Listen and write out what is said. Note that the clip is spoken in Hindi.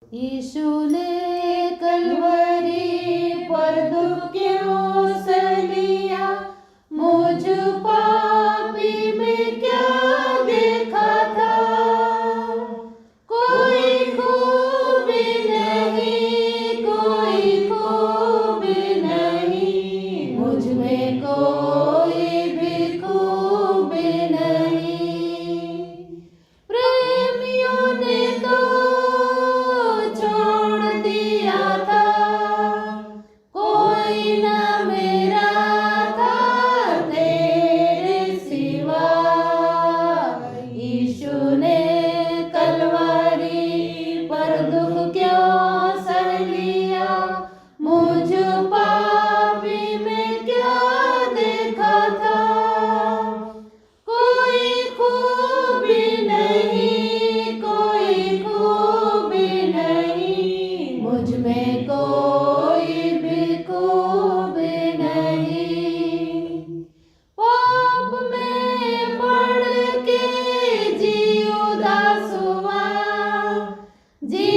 यीशु ने कलवरी पर दुख क्यों सह लिया, मुझ पापी में क्या देखा था। कोई खूबी नहीं, कोई खूबी नहीं, मुझ में कोई भी खूबी नहीं। प्रेमियों ने तो छोड़ दिया था, कोई न मेरा था तेरे सिवा। यीशु ने कलवरी पर दुख क्यों सह लिया, मुझ पापी में क्या देखा था। कोई खूबी नहीं, कोई खूबी नहीं, मुझ में कोई भी खूबी नहीं। पाप में पड़ के जी उदास हुआ, जी